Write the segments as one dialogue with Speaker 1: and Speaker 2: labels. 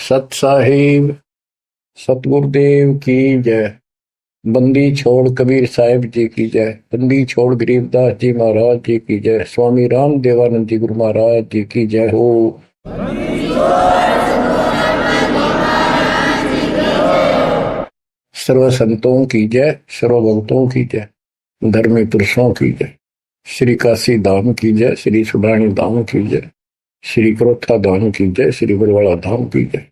Speaker 1: सत साहिब सतगुरुदेव की जय। बंदी छोड़ कबीर साहिब जी की जय। बंदी छोड़ गरीबदास जी महाराज जी की जय। स्वामी राम देवानंद जी गुरु महाराज जी की जय हो। सर्व संतों की जय, सर्व भक्तों की जय, धर्मी पुरुषों की जय। श्री काशी धाम की जय, श्री सुब्राणी धाम की जय, श्री क्रोथा धाम की जय, श्री बरवाड़ा धाम की जय।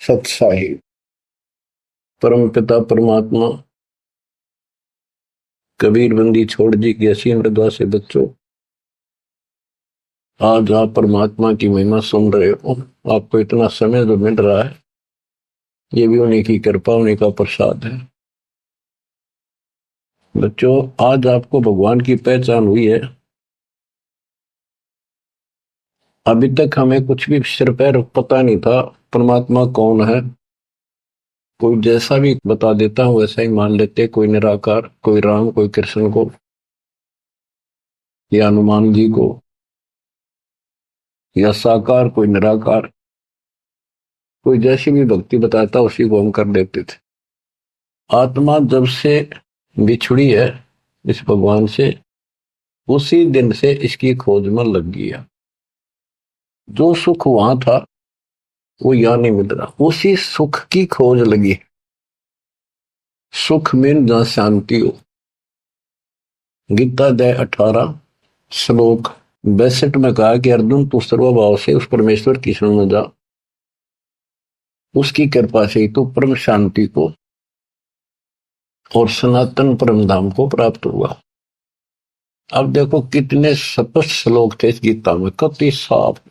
Speaker 1: सत साहिब परम पिता परमात्मा कबीर बंदी छोड़ जी की असीम मृदा से बच्चों, आज आप परमात्मा की महिमा सुन रहे हो। आपको इतना समय जो मिल रहा है, ये भी उन्हीं की कृपा, उन्हीं का प्रसाद है। बच्चों, आज आपको भगवान की पहचान हुई है। अभी तक हमें कुछ भी सिर पैर पता नहीं था परमात्मा कौन है। कोई जैसा भी बता देता हूं वैसा ही मान लेते, कोई निराकार, कोई राम, कोई कृष्ण को या हनुमान जी को, या साकार, कोई निराकार, कोई जैसी भी भक्ति बताता उसी को हम कर देते थे। आत्मा जब से बिछुड़ी है इस भगवान से, उसी दिन से इसकी खोज में लग गया। जो सुख वहां था वो यहां नहीं मिल रहा, उसी सुख की खोज लगी। सुख में जहां शांति हो। गीता अध्याय 18 श्लोक 62 में कहा कि अर्जुन, तू सर्वभाव से उस परमेश्वर की शरण में जा, उसकी कृपा से ही तो परम शांति को और सनातन परम धाम को प्राप्त हुआ। अब देखो कितने स्पष्ट श्लोक थे इस गीता में, कति साफ।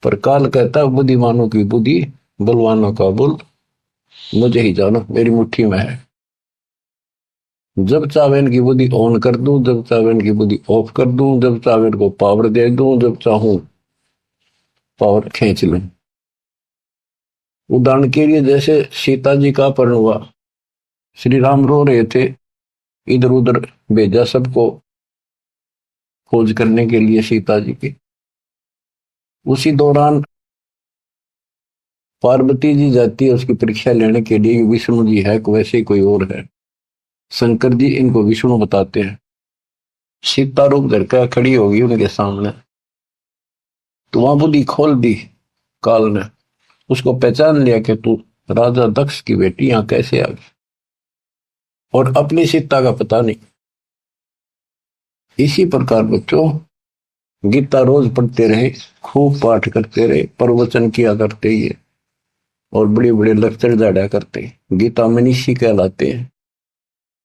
Speaker 1: पर काल कहता है बुद्धिमानों की बुद्धि, बलवानों का बल, मुझे ही जानो, मेरी मुट्ठी में है। जब चाहे इनकी बुद्धि ऑन कर दूं, जब चाहे इनकी बुद्धि ऑफ कर दूं, जब चाहे इनको पावर दे दूं, जब चाहूं पावर खींच लूं। उदाहरण के लिए जैसे सीता जी का अपहरण हुआ, श्री राम रो रहे थे, इधर उधर भेजा सबको खोज करने के लिए सीता जी की। उसी दौरान पार्वती जी जाती है उसकी परीक्षा लेने के लिए, विष्णु जी है वैसे ही कोई और है। शंकर जी इनको विष्णु बताते हैं। सीता रूप धर कर खड़ी होगी उनके सामने, तो वहां बुद्धि खोल दी काल ने, उसको पहचान लिया कि तू राजा दक्ष की बेटी यहां कैसे आ गई, और अपनी सीता का पता नहीं। इसी प्रकार बच्चों, गीता रोज पढ़ते रहे, खूब पाठ करते रहे, प्रवचन किया करते ही, और बड़े बड़े लेक्चर झाड़ा करते। गीता मनीषी कहलाते हैं।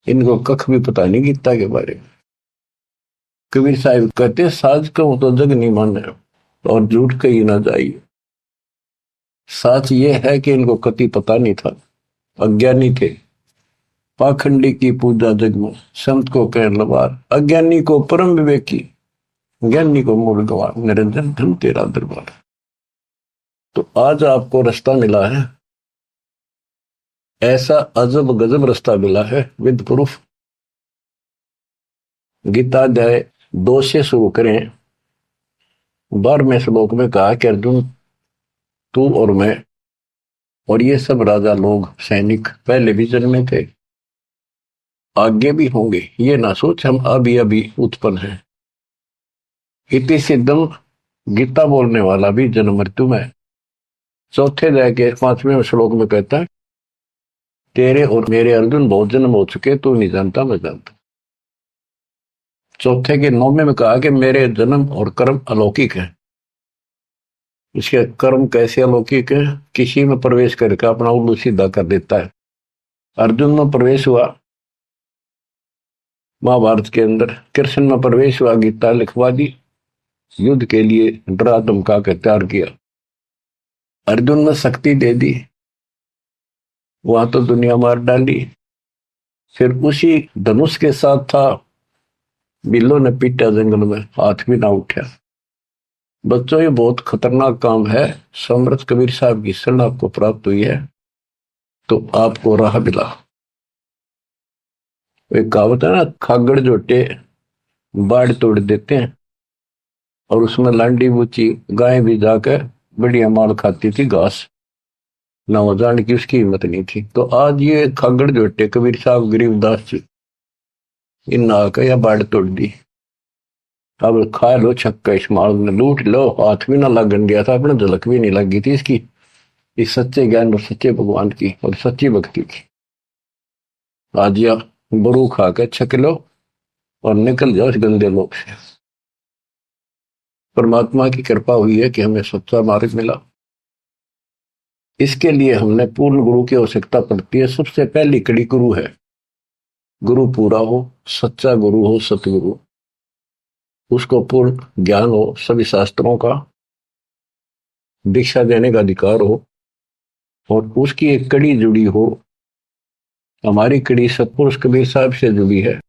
Speaker 1: इनको कख भी पता नहीं गीता के बारे में। कबीर साहिब कहते, साज कहूं तो जग नहीं माने और झूठ कही ना जाइए। सच ये है कि इनको कति पता नहीं था, अज्ञानी थे। पाखंडी की पूजा जग में, संत को कह लबार, अज्ञानी को परम विवेकी, ज्ञानी को मूल गवार, निरंजन धन तेरा दरबार। तो आज आपको रास्ता मिला है, ऐसा अजब गजब रास्ता मिला है विद प्रूफ। गीता अध्याय 2 से शुरू करें। 12वें श्लोक में कहा कि अर्जुन, तू और मैं और ये सब राजा लोग, सैनिक पहले भी जन्मे थे, आगे भी होंगे। ये ना सोच हम अभी अभी उत्पन्न हैं। इति सिद्धम, गीता बोलने वाला भी जन्म मृत्यु में। चौथे अध्याय के 5वें श्लोक में कहता है, तेरे और मेरे अर्जुन बहुत जन्म हो चुके, तू नहीं जानता मैं जानता। चौथे के 9वें में कहा कि मेरे जन्म और कर्म अलौकिक है। इसके कर्म कैसे अलौकिक है? किसी में प्रवेश करके अपना उल्लू सीधा कर देता है। अर्जुन में प्रवेश हुआ महाभारत के अंदर, कृष्ण में प्रवेश हुआ, गीता लिखवा दी, युद्ध के लिए डरा धमका कर तैयार किया। अर्जुन में शक्ति दे दी, वहां तो दुनिया मार डाली। फिर उसी धनुष के साथ था, बिल्लो ने पीटा जंगल में, हाथ भी ना उठा। बच्चों, ये बहुत खतरनाक काम है। समर्थ कबीर साहब की शरण आपको प्राप्त हुई है तो आपको राह मिला। एक कहावत है ना, खागड़ जोटे बाढ़ तोड़ देते हैं, और उसमें लांडी बूची गाय भी जाकर बढ़िया माल खाती थी घास। ना वो जान की उसकी हिम्मत नहीं थी। तो आज ये खागड़ जोटे कबीर साहब गरीबदास जी इन नाक या बाढ़ तोड़ दी। अब खा लो छक्का, इस माल ने लूट लो, हाथ भी ना लगन दिया था अपने, झलक भी नहीं लगी थी इसकी, इस सच्चे ज्ञान और सच्चे भगवान की और सच्ची भक्ति की। आज या बरू खा के छक लो और निकल जाओ इस गंदे लोग से। परमात्मा की कृपा हुई है कि हमें सच्चा मार्ग मिला। इसके लिए हमने पूर्ण गुरु की आवश्यकता पड़ती है। सबसे पहली कड़ी गुरु है। गुरु पूरा हो, सच्चा गुरु हो, सतगुरु, उसको पूर्ण ज्ञान हो, सभी शास्त्रों का दीक्षा देने का अधिकार हो, और उसकी एक कड़ी जुड़ी हो। हमारी कड़ी सतपुरुष कबीर साहब से जुड़ी है,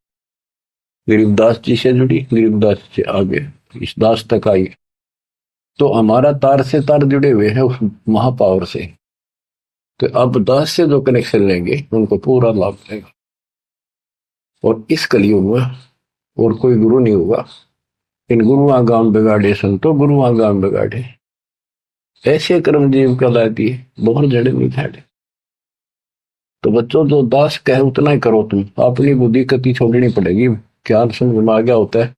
Speaker 1: गरीबदास जी से जुड़ी, गरीबदास से आगे इस दास तक आई। तो हमारा तार से तार जुड़े हुए हैं उस महापावर से। तो अब दास से जो कनेक्शन लेंगे उनको पूरा लाभ मिलेगा। और इस कलयुग में और कोई गुरु नहीं होगा। इन गुरुआ गांव बिगाड़े संतो गुरुआ गांव बिगाड़े, ऐसे कर्म जीव कला दिए बहुत जड़े नहीं थे। तो बच्चों जो दास कहे उतना ही करो, तुम अपनी बुद्धि कति छोड़नी पड़ेगी। क्या समझ में आ गया होता है,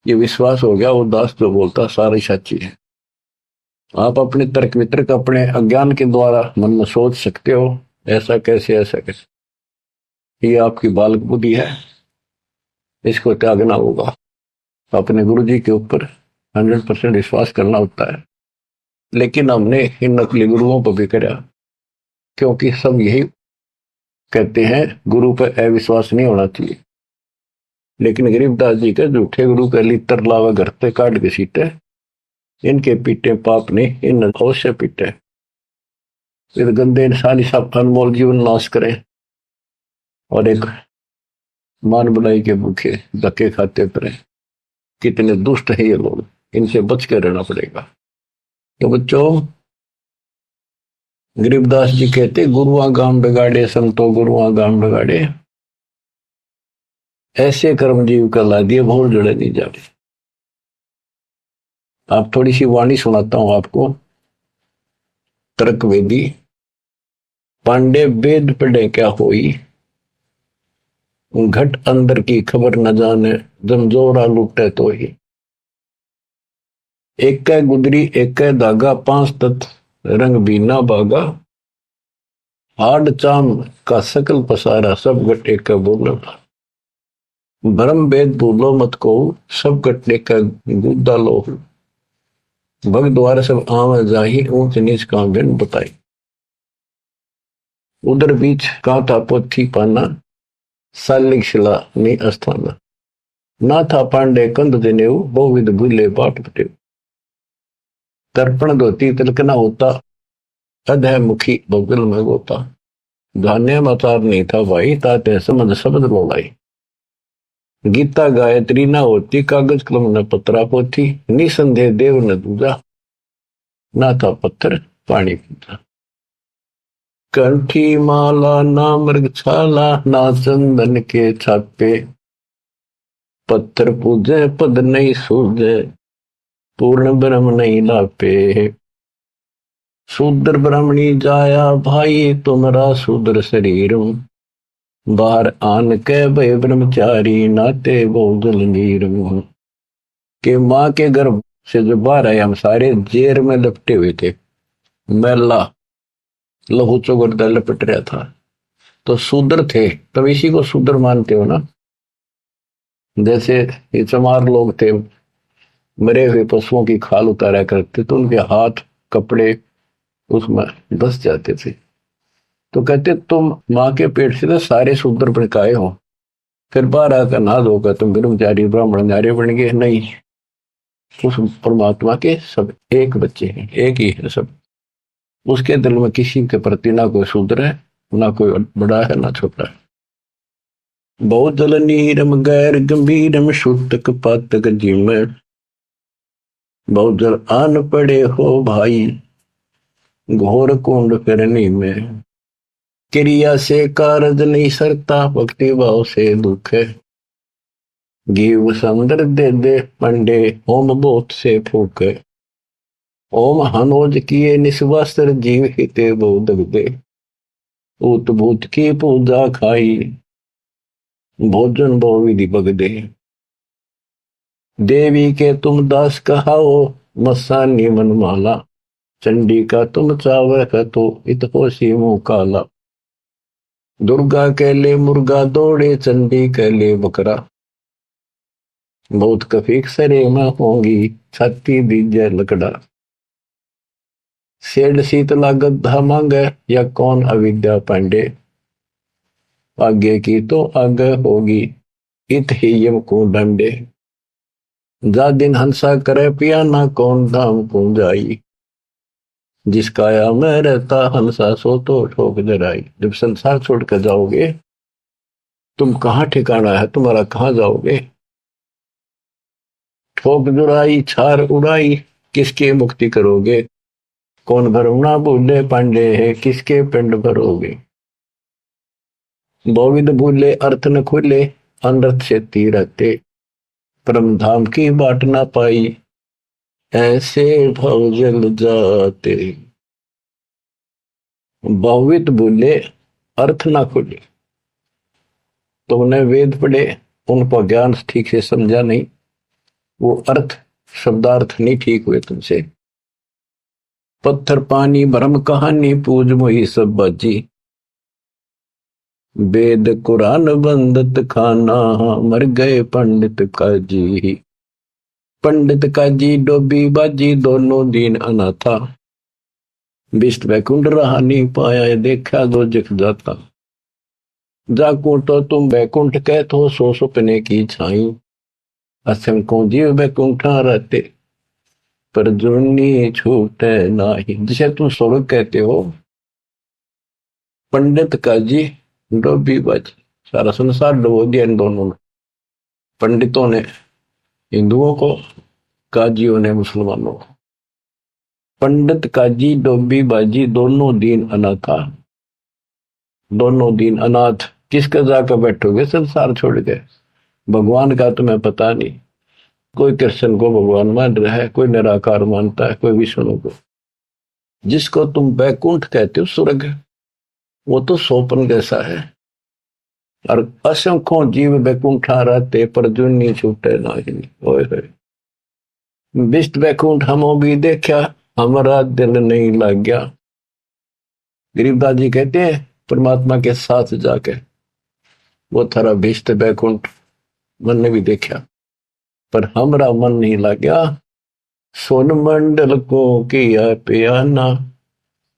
Speaker 1: ये विश्वास हो गया वो दास जो बोलता सारी सच्ची है। आप अपने तर्क वितर्क अपने अज्ञान के द्वारा मन में सोच सकते हो ऐसा कैसे ऐसा कैसे, ये आपकी बालक बुद्धि है, इसको त्यागना होगा। अपने गुरु जी के ऊपर 100% विश्वास करना होता है। लेकिन हमने इन नकली गुरुओं पर भी करा, क्योंकि सब यही कहते हैं गुरु पर अविश्वास नहीं होना चाहिए। लेकिन गरीबदास जी के झूठे गुरु के लिए तरलावा घर पे काट के सीटे, इनके पीटे पाप ने इन अवश्य पीटे। फिर गंदे इंसानी सब अनमोल जीवन नाश करें और एक मान बुलाई के भूखे धक्के खाते फिरे। कितने दुष्ट है ये लोग, इनसे बच के रहना पड़ेगा। तो बच्चों, गरीबदास जी कहते गुरुआ गांव बिगाड़े संतो गुरुआ गांव बिगाड़े, ऐसे कर्म जीव का ला दिए बहुत जड़े नहीं जाते। आप थोड़ी सी वाणी सुनाता हूं आपको। तर्क वेदी पांडे वेद पढ़े क्या होई, घट अंदर की खबर न जाने, जमजोरा लुटे तो ही। एक कै गुदरी एक कै धागा, पांच तत्व रंग बीना बागा, हाड चाम का सकल पसारा, सब घट एक बोलो। भ्रम वेद भूलो मत को, सब घट एक गुद्दा लो। भग द्वार सब आम जाही, ऊंच नीच का बिन बताई। उधर बीच का था पोथी पाना, सालिक शिला नी अस्थाना। ना था पांडे कंद देनेऊ, बहुविध भूले बाट पटेऊ। तर्पण धोती तिलक न होता, अधह मुखी बगल में गोता। धान्य मतार नहीं था भाई, ताते समझ शब्द बोलाई। गीता गायत्री न होती, कागज कलम न पत्रा पोथी। निसंदेह देव न दूजा, ना था पत्थर पानी पीता। कंठी माला ना मृग छाला, ना चंदन के छापे। पत्थर पूजे पद नहीं सूझे, पूर्ण ब्रह्म नहीं लापे। शूद्र ब्राह्मणी जाया भाई, तुम्हारा शूद्र शरीर। बाहर आन के भय ब्रह्मचारी, नाते बहुजल नीर। के माँ के गर्भ से जो बाहर आए हम सारे जेर में लपटे हुए थे, मैला लहू चौगरदा लपट रहा था। तो शूद्र थे, तब इसी को शूद्र मानते हो ना। जैसे ये चमार लोग थे, मरे हुए पशुओं की खाल उतारा करते तो उनके हाथ कपड़े उसमें धस जाते थे। तो कहते तुम माँ के पेट से तो सारे शूद्र भड़काए हो, फिर बाहर आकर नहा धोकर तुम ब्रह्मचारी ब्राह्मण नारे बन गए। नहीं, उस परमात्मा के सब एक बच्चे हैं, एक ही है सब। उसके दिल में किसी के प्रति ना कोई शूद्र है, ना कोई बड़ा है ना छोटा है। बहुत जल नीरम गैर गंभीरम, शुद्धक पातक जिम। बहुत जल आन पड़े हो भाई, घोर कुंड करनी में। क्रिया से कारज नहीं सरता, भक्ति भाव से दुख है। जीव संदर दे दे पंडे, होम बोत से फूक। ओम हनोज किए निस्वास्त्र जीव हिते बोध दे, उत भूत की पूजा खाई, भोजन भो विधि बगदे। देवी के तुम दास कहाओ, मस्तानी मनमाला, चंडी का तुम चावर है तो इत होशी मुंह काला। दुर्गा के ले मुर्गा दौड़े, चंडी के ले बकरा, बहुत कफीक सरे में होंगी, छाती दीजिए लकड़ा। सेठ शीतला गद्दा मांगे, या कौन अविद्या पांडे, आगे की तो आगे होगी, इत ही यम को डंडे। जा दिन हंसा करे पियाना, कौन धाम को जाई, जिस काया में रहता हंसा सो तो ठोक जराई। जब संसार छोड़ कर जाओगे, तुम कहाँ ठिकाना है तुम्हारा, कहाँ जाओगे। ठोक जुराई छार उड़ाई, किसके मुक्ति करोगे, कौन भरमना भूले पांडे है, किसके पिंड भरोगे। बहुविध भूले अर्थ न खुले, अनर्थ से रहते, परम धाम की बाट ना पाई, ऐसे भव जल जाते। बहुविध भूले अर्थ ना खुले, तुमने वेद पढ़े, उनको ज्ञान ठीक से समझा नहीं, वो अर्थ शब्दार्थ नहीं ठीक हुए तुमसे। पत्थर पानी भ्रम कहानी, पूज मोही सब बाजी, वेद कुरान बंदत खाना, मर गए पंडित काजी। पंडित काजी डोबी बाजी, दोनों दीन अनाथा, विष्ट वैकुंठ रहा नहीं पाया, देखा दो जख जाता। जाको तो तुम वैकुंठ कहते हो, सो सपने की छाई, असंख्यों जीव वैकुंठा रहते, पर जुर्नी छूटे नाही। जिसे तुम स्वर्ग कहते हो, पंडित काजी डोबी बाजी, सारा संसार डुबो दिया इन दोनों ने। पंडितों ने हिंदुओं को, काजियों ने मुसलमानों को। पंडित काजी डोबी बाजी, दोनों दीन अनाथा, दोनों दीन अनाथ। किसका जाकर बैठोगे संसार छोड़ के, भगवान का तुम्हें पता नहीं। कोई कृष्ण को भगवान मान रहा है, कोई निराकार मानता है, कोई विष्णु को। जिसको तुम बैकुंठ कहते हो स्वर्ग, वो तो सोपन जैसा है। और असंख्यों जीव बैकुंठा रहते, पर जुन्नी छूटे नाही। ओए होए, विष्ट बैकुंठ हमो भी देखा, हमारा दिल नहीं लग गया। गरीबदास जी कहते हैं, परमात्मा के साथ जाके वो थारा विष्ट बैकुंठ मन ने भी देखा, पर हमारा मन नहीं लग गया। सोन मंडल को किया पियाना,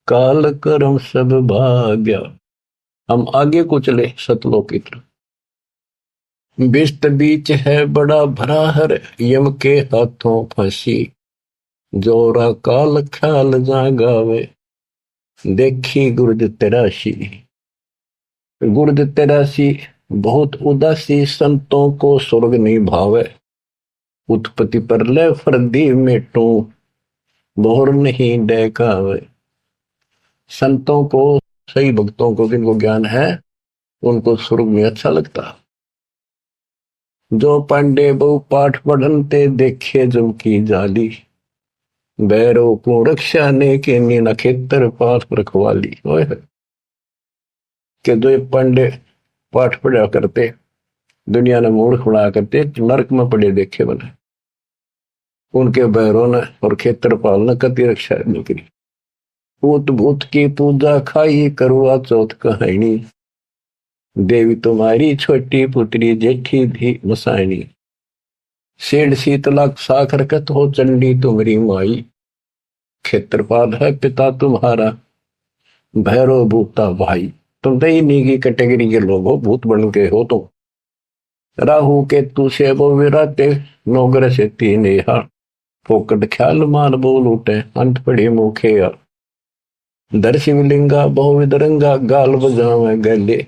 Speaker 1: काल कर्म सब भाग्या। हम आगे को चले सतलोक की तरफ। विष्ट बीच है बड़ा भरा हर, यम के हाथों फंसी, जोरा काल ख्याल जागावे, देखी गुर्द तेरासी। गुर्द तेरासी बहुत उदासी, संतों को स्वर्ग नहीं भावे, उत्पत्ति पर ले फर्दी मेटू, बोहर नहीं डेकावे। संतों को, सही भक्तों को, जिनको ज्ञान है, उनको स्वर्ग में अच्छा लगता। जो पांडे बहु पाठ पढ़नते, देखे जम की जाली, बैरों को रक्षा ने के नीना खेतर पास रखवाली। के जो पांडे पाठ पढ़ा करते, दुनिया ने मूर्ख बना करते, नरक में पड़े देखे बने, उनके बैरों ने और खेत्रपाल ने कति रक्षा नहीं करी। भूत भूत की पूजा खाई, करुआ चौथ कहानी, देवी तुम्हारी छोटी पुत्री जेठी भी मसायनी। सेठ शीतला साखर कत हो, चंडी तुम्हारी माई, खेत्रपाल है पिता तुम्हारा, भैरव भूता भाई। तुम तो इन्हीं की कैटेगरी के लोग हो, भूत बन के हो तुम। राहु के तू से वो विराते, नौगर से तीन या, फोकट ख्याल मान बोल उठे, अंत पड़ी मुखे या। दर शिवलिंगा बहुविध रंगा, गाल बजावे गले,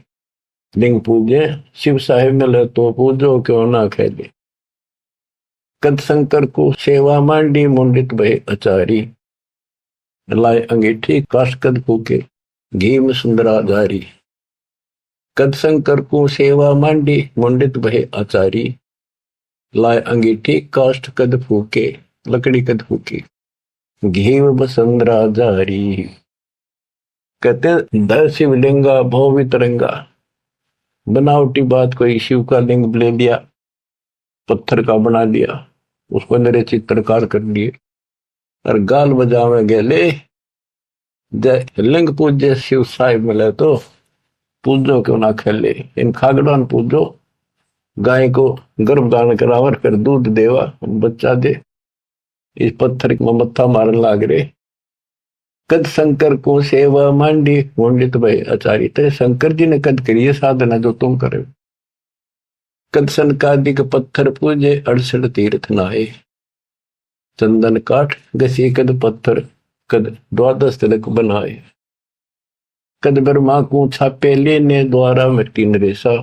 Speaker 1: लिंग पूजे शिव साहेब मिले तो पूजो क्यों ना खेले। कद शंकर को सेवा मांडी, मुंडित भय अचारी, लाए अंगीठी काश कद फूके, घी में सुंदरा जारी। कद शंकर को सेवा मांडी, मुंडित भय आचारी, लाए अंगीठी काष्ठ कद फूके, लकड़ी कद फूके। घेव बसंद्रा जारी। कहते दर शिवलिंगा भव वितरंगा। बनावटी बात, कोई शिव का लिंग ले लिया, पत्थर का बना लिया, उसको मेरे चित्रकार कर लिए और गाल बजावे गेले। जय लिंग पूज्य शिव साहिब मिले तो पूजो क्यों ना खेले। इन खागड़ान पूजो, गाय को गर्भधारण करावर फिर दूध देवा बच्चा दे। इस पत्थर में मत्था मारन लाग रे। कद शंकर को सेवा मांडी पंडित भाई आचार्य। तेरे शंकर जी ने कद करिए साधना जो तुम करे। कद सनकादिक पत्थर पूजे 68 तीर्थ नहाए। चंदन काठ घसी कद पत्थर, कद 12 तिलक बनाए। कद ब्रह्मा को छापे लेने द्वारा मिट्टी नरेसा।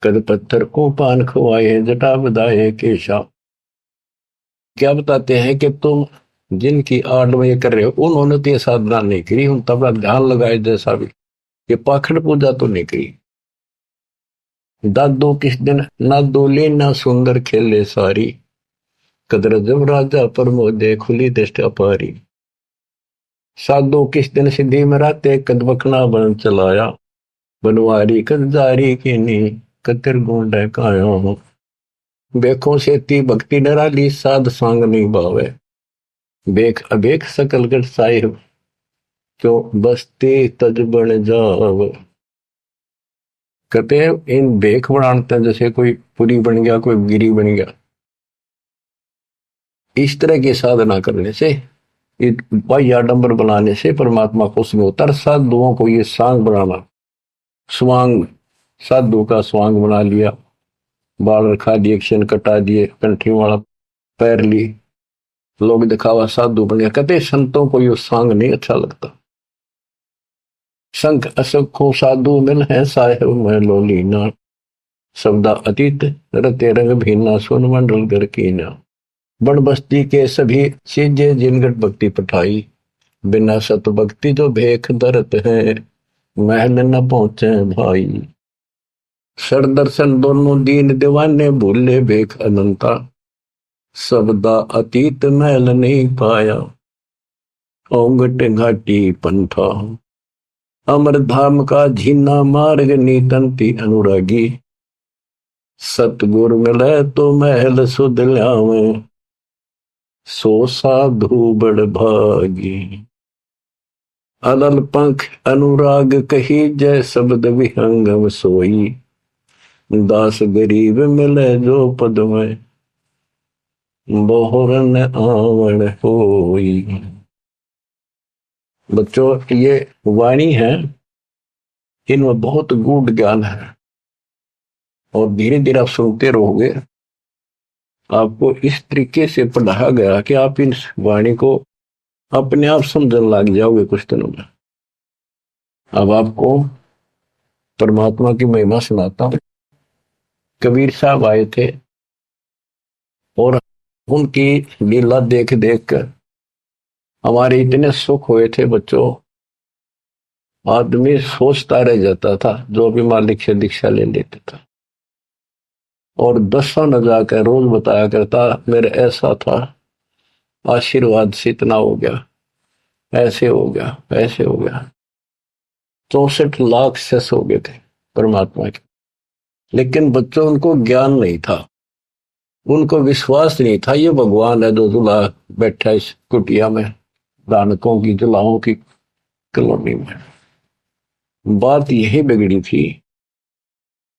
Speaker 1: कद पत्थर को पान खवाए जटा बधाए केशा। क्या बताते हैं कि तुम जिनकी आड़ में ये कर रहे हो उन्होंने तो ये साधना नहीं करी, उन तब ध्यान लगाए जैसा भी, ये पाखंड पूजा तो नहीं करी। दादो किस दिन ना दोले ना सुंदर खेले सारी। कदर जब राजा प्रमोदे खुली दृष्टि अपारी। साधो किस दिन सिद्धि में राते कद बखना बन चलाया। बनवारी कद जारी की नी कतिर गुंड कायो। बेखों से ती भक्ति डराली साध सांग नहीं भावे। बेख अबेख सकल गढ़ साहिब क्यों बसते तज बन जाव। कहते हैं इन बेख बनाते हैं जैसे कोई पुरी बन गया, कोई गिरी बन गया। इस तरह की साधना करने से, बाह्य आडंबर बनाने से परमात्मा खुश नहीं होता। साधुओं को ये सांग बनाना, स्वांग, साधु का स्वांग बना लिया, बाल रखा दिए, क्षण कटा दिए, कंठी वाला पैर ली, लोग दिखावा साधु बन गया। कहते संतों को ये सांग नहीं अच्छा लगता। संख असखो साधु मिल है साहेब में लोलीना। शब्दा अतीत रते रंग भीना सुन मंडल घर कीना। बन बस्ती के सभी चीजें जिनगढ़ भक्ति पठाई। बिना सत भक्ति जो भेख दरत है महल न पहुंचे भाई। सर दर्शन दोनों दीन दीवाने भूले भेख अनंता। शब्दा अतीत महल नहीं पाया ओंगट घाटी पंथा। अमर धाम का झीना मार्ग नीतंती अनुरागी। सतगुर मिले तो महल सुध ल्यावे सो साधु बड़ भागी। अलल पंख अनुराग कही जय शब्द विहंगम सोई। दास गरीब मिले जो पद में बोहरन आवण होई। बच्चों ये वाणी है, इनमें बहुत गूढ़ ज्ञान है और धीरे धीरे आप सुनते रहोगे। आपको इस तरीके से पढ़ाया गया कि आप इन वाणी को अपने आप समझने लग जाओगे कुछ दिनों में। अब आपको परमात्मा की महिमा सुनाता हूं। कबीर साहब आए थे और उनकी लीला देख देख कर हमारे इतने सुख हुए थे बच्चों। आदमी सोचता रह जाता था जो भी मालिक से दीक्षा ले लेता था और 10 न जाकर रोज बताया करता मेरे ऐसा था, आशीर्वाद से इतना हो गया, ऐसे हो गया, ऐसे हो गया। 64 लाख सेस हो गए थे परमात्मा के। लेकिन बच्चों उनको ज्ञान नहीं था, उनको विश्वास नहीं था ये भगवान है जो जुला बैठा इस कुटिया में, दानकों की जुलाओं की कॉलोनी में। बात यही बिगड़ी थी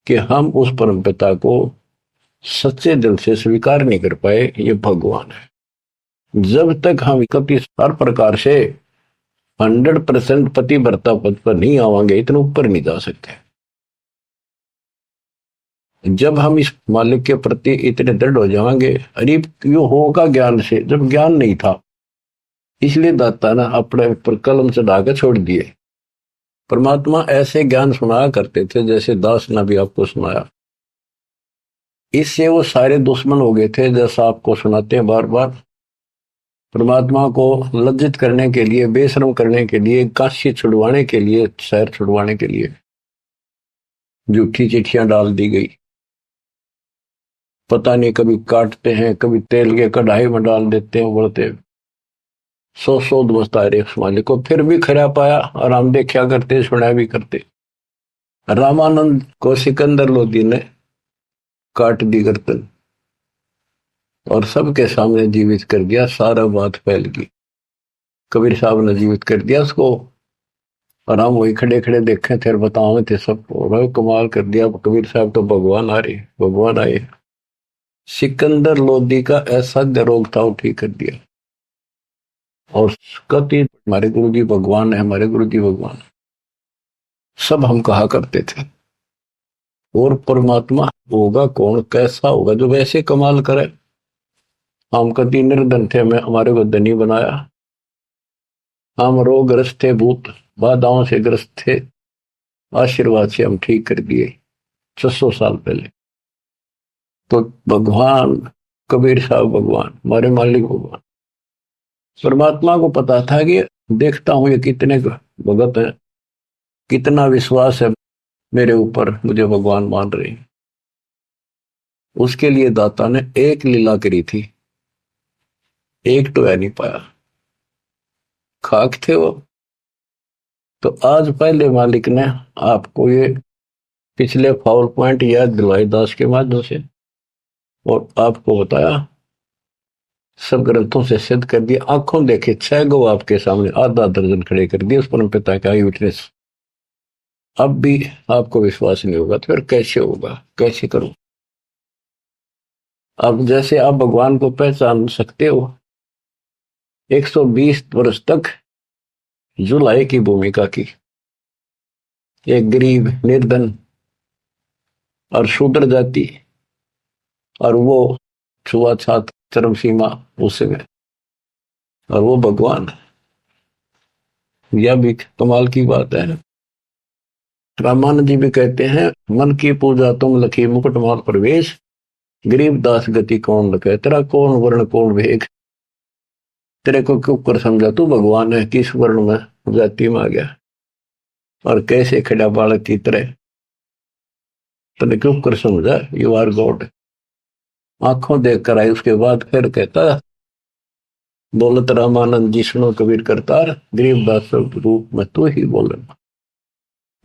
Speaker 1: कि हम उस परम पिता को सच्चे दिल से स्वीकार नहीं कर पाए ये भगवान है। जब तक हम कभी हर प्रकार से 100% पतिव्रता पद पर नहीं आवांगे, इतने ऊपर नहीं जा सकते। जब हम इस मालिक के प्रति इतने दृढ़ हो जाएंगे, अरे यो होगा ज्ञान से, जब ज्ञान नहीं था इसलिए दाता ना अपने ऊपर कलम चढ़ाकर छोड़ दिए। परमात्मा ऐसे ज्ञान सुनाया करते थे जैसे दास ने भी आपको सुनाया। इससे वो सारे दुश्मन हो गए थे, जैसा आपको सुनाते हैं बार बार। परमात्मा को लज्जित करने के लिए, बेशर्म करने के लिए, काशी छुड़वाने के लिए, शहर छुड़वाने के लिए झूठी चिट्ठियां डाल दी गई। पता नहीं कभी काटते हैं, कभी तेल के कढ़ाई में डाल देते हैं, बोलते सौ बसता रहे उस मालिक को, फिर भी खरा पाया और हम देखा करते सुना भी करते। रामानंद को सिकंदर लोधी ने काट दी गर्दन और सबके सामने जीवित कर दिया। सारा बात फैल गई, कबीर साहब ने जीवित कर दिया उसको और हम वही खड़े खड़े देखे थे, बताओ थे सबको, कमाल कर दिया। कबीर साहब तो भगवान आ रहे, भगवान आए। सिकंदर लोधी का ऐसा रोग था, वो ठीक कर दिया। और कति हमारे गुरु जी भगवान है, हमारे गुरु जी भगवान, सब हम कहा करते थे। और परमात्मा होगा कौन, कैसा होगा जो वैसे कमाल करे। हम कति निर्धन थे, हमें हमारे को धनी बनाया। हम रोगग्रस्त थे, भूत बाधाओं से ग्रस्त थे, आशीर्वाद से हम ठीक कर दिए 600 साल पहले। तो भगवान कबीर साहब भगवान, हमारे मालिक भगवान, परमात्मा को पता था कि देखता हूं ये कितने भगत है, कितना विश्वास है मेरे ऊपर, मुझे भगवान मान रहे हैं। उसके लिए दाता ने एक लीला करी थी, एक तो है नहीं पाया, खाक थे वो। तो आज पहले मालिक ने आपको ये पिछले फाउल पॉइंट याद दिलवाई दास के माध्यम से, और आपको बताया, सब ग्रंथों से सिद्ध कर दिया। आंखों देखे 6 गो आपके सामने, आधा दर्जन खड़े कर दिए उस परम पिता का आई विटनेस। अब भी आपको विश्वास नहीं होगा तो फिर कैसे होगा, कैसे करूं। अब जैसे आप भगवान को पहचान सकते हो, 120 वर्ष तक जुलाई की भूमिका की, एक गरीब निर्धन और शूद्र जाति, और वो छुआछात चरम सीमा उसमें, और वो भगवान। यह भी कमाल की बात है। रामानंद जी भी कहते हैं, मन की पूजा तुम लखी मुकुटमाल प्रवेश, गरीब दास गति कौन लखे, तेरा कौन वर्ण कौन वेग। तेरे को क्यों कर समझा तू भगवान है, किस वर्ण में जाति में आ गया और कैसे खड़ा बालक की तरह, तेने क्यों कर समझा, यू आर गॉड। आंखों देख कर आए। उसके बाद फिर कहता, बोलत रामानंद जी सुनो कबीर करतार, गरीब दास रूप में तू ही बोलना।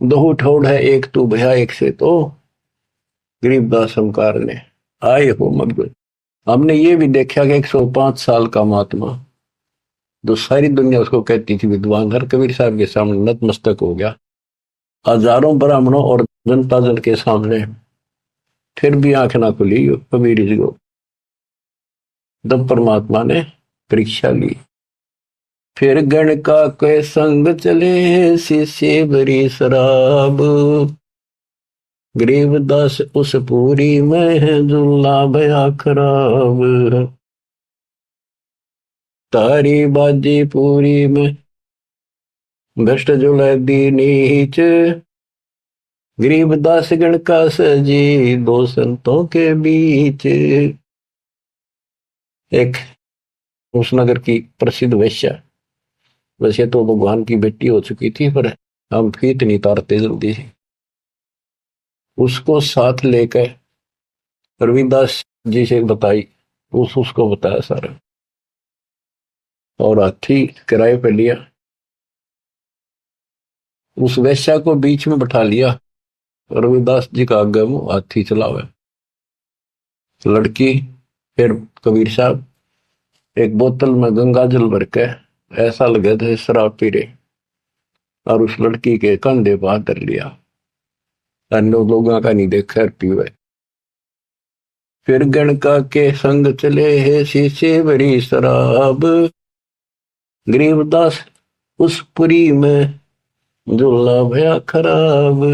Speaker 1: दो ठोड़ है एक तू भया एक से, तो गरीब दास हमकार ने आए हो मग। हमने ये भी देखा कि 105 साल का महात्मा, जो सारी दुनिया उसको कहती थी विद्वान, हर कबीर साहब के सामने नतमस्तक हो गया, हजारों ब्राह्मणों और जनता जन के सामने, फिर भी आंख ना खुली कबीर जी को। तब परमात्मा ने परीक्षा ली। फिर गण का के संग चले, शिष्य भरी शराब, गरीबदास उस पूरी में जुल्ला भया खराब। तारी बाजी पूरी में भ्रष्ट जुला दी नीच, गरीबदास गण का सजी दो संतों के बीच। एक उस नगर की प्रसिद्ध वेश्या, वैसे तो भगवान की बेटी हो चुकी थी, पर हम फीत नहीं तारते जल्दी से, उसको साथ लेकर रविदास जी से बताई, उसको बताया सारा, और हाथी किराए पे लिया, उस वेश्या को बीच में बैठा लिया, रविदास जी का आगे मुंह हाथी चलावे। लड़की फिर कबीर साहब एक बोतल में गंगा जल भर के, ऐसा लगे थे शराब पी रहे, और उस लड़की के कंधे पर हाथ धर लिया, अन्य लोगों का नहीं देखा पीवे। फिर गणका के संग चले है शीशे भरी शराब, गरीबदास उस पुरी में झूला भया खराब।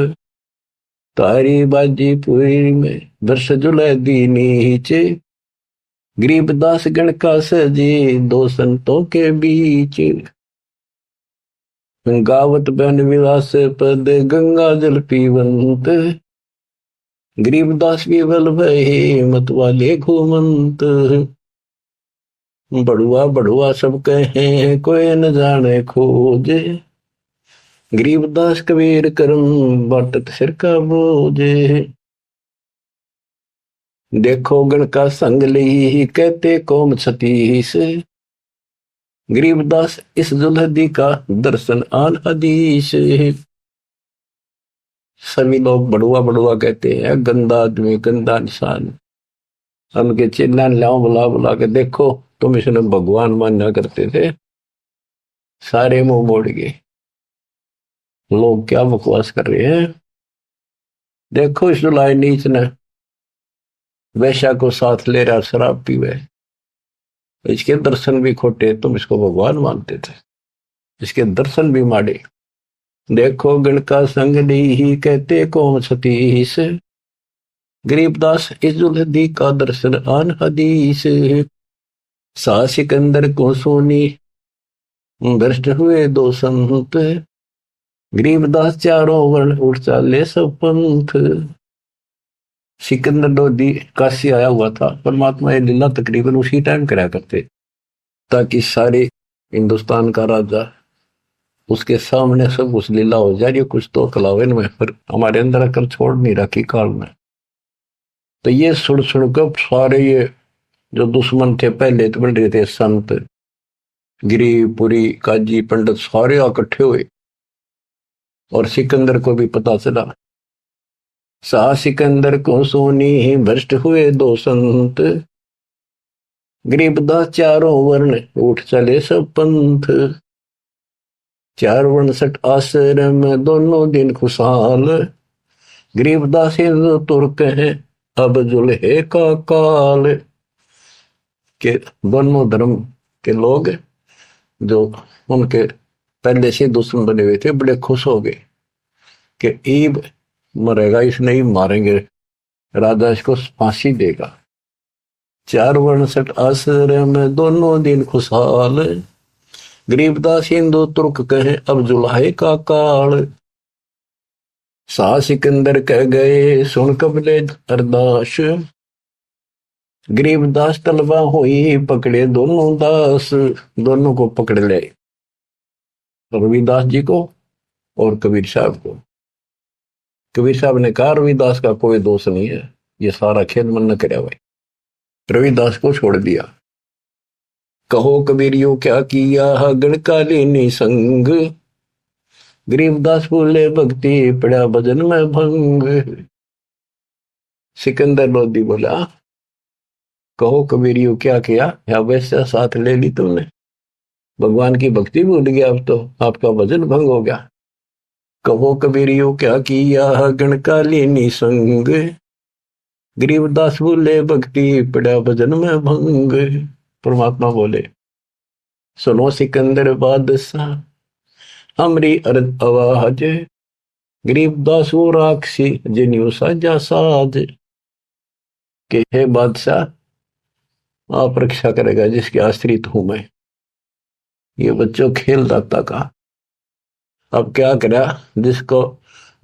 Speaker 1: तारी बाजी पुरी में वर्ष जुला दी नीचे, गरीबदास गण का सजी दो संतों के बीच। गावत बन विलास पद गंगा जल पीवंत, गरीबदास विवल भय मत वाले घूमंत। बड़ुआ बड़ुआ सब कहे कोई न जाने खोजे, गरीबदास कबीर करम बाटत सिर का बोझे। देखो गण का संग ली कहते कौम छतीस, गरीबदास इस दुल्हदी का दर्शन आन हदीस। सभी लोग बड़ुआ बड़ुआ कहते हैं, गंदा आदमी, गंदा इंसान। उनके चिल्ला लाओ बुला बुला के, देखो तुम इसने भगवान माना करते थे, सारे मुंह मोड़ गए। लोग क्या बकवास कर रहे हैं। देखो इस दुलाई नीच ने वैश्या को साथ ले रहा, शराब पीवे, इसके दर्शन भी खोटे, तुम इसको भगवान मानते थे, इसके दर्शन भी माड़े। देखो गण का संग ही कहते कौम सतीश। गरीबदास इस दुल्हदी का दर्शन आन हदीस। सा सिकंदर को सोनी भ्रष्ट हुए दो संत। गरीबदास चारों वर्ण उठ चाले सब पंथ। सिकंदर लोधी काशी आया हुआ था, परमात्मा ये लीला तकरीबन उसी टाइम करा करते, ताकि सारे हिंदुस्तान का राजा उसके सामने सब उस लीला हो जा रही, कुछ तो कलावन में फिर हमारे अंदर अकल छोड़ नहीं रखी काल में। तो ये सुन सुनकर सारे ये जो दुश्मन थे पहले तो बन रहे थे, संत गिरी पुरी काजी पंडित सारे इकट्ठे हुए, और सिकंदर को भी पता चला। सा सिकंदर को सोनी भ्रष्ट हुए दो संत। गरीबदास चारों वर्ण उठ चले सब पंथ। 4 आश्रम दोनों दिन खुशहाल। गरीबदास हिंदू तुर्क है अब जुल्हे का काल। के दोनों धर्म के लोग जो उनके पहले से दुश्मन बने हुए थे बड़े खुश हो गए कि ईब मरेगा, इस नहीं मारेंगे, राजा इसको फांसी देगा। 4 आश्रम दोनों दिन खुशहाल। गरीबदास हिंदू तुर्क कहे अब जुल्हे का काल। सा सिकंदर कह गए सुन कबले अरदास। गरीबदास तलबा हुई पकड़े दोनों दास। दोनों को पकड़ ले, रविदास जी को और कबीर साहब को। कबीर साहब ने कहा रविदास का कोई दोष नहीं है, ये सारा खेल मन न करे भाई। रविदास को छोड़ दिया। कहो कबीरियो क्या किया गणकालीनी संग। गरीबदास बोले भक्ति पड़ा भजन में भंग। सिकंदर लोधी बोला कहो कबीरियो क्या किया, या वैसा साथ ले ली तुमने, भगवान की भक्ति भूल गया, अब तो आपका भजन भंग हो गया। कहो कबीरियो क्या किया गणकालीनी संग। गरीबदास बोले भक्ति पड़ा भजन में भंग। परमात्मा बोले सुनो सिकंदर बादशाह हमरी अर्ज आवाज। गरीबदास वो राक्षसी जिन्यू साजा साज। के हे बादशाह आप रक्षा करेगा जिसके आश्रित हूं मैं। ये बच्चों खेल दाता का अब क्या करा, जिसको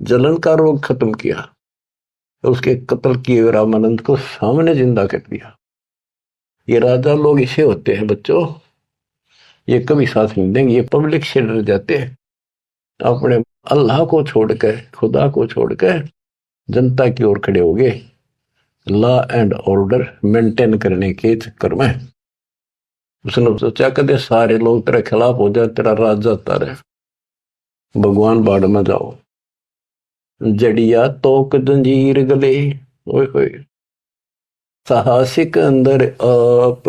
Speaker 1: जलन का रोग खत्म किया तो उसके कत्ल किए रामानंद को सामने जिंदा कर दिया। ये राजा लोग इसे होते हैं बच्चों, ये कभी साथ नहीं देंगे, ये पब्लिक से डर जाते हैं। अपने अल्लाह को छोड़कर, खुदा को छोड़कर जनता की ओर खड़े हो गए, लॉ एंड ऑर्डर मेंटेन करने के चक्कर में। उसने सोचा कदे सारे लोग तेरे खिलाफ हो जाए, तेरा राज जाता रहे, भगवान बाढ़ में जाओ। जड़िया तोक जंजीर गले, ओए होए साहसिक अंदर आप।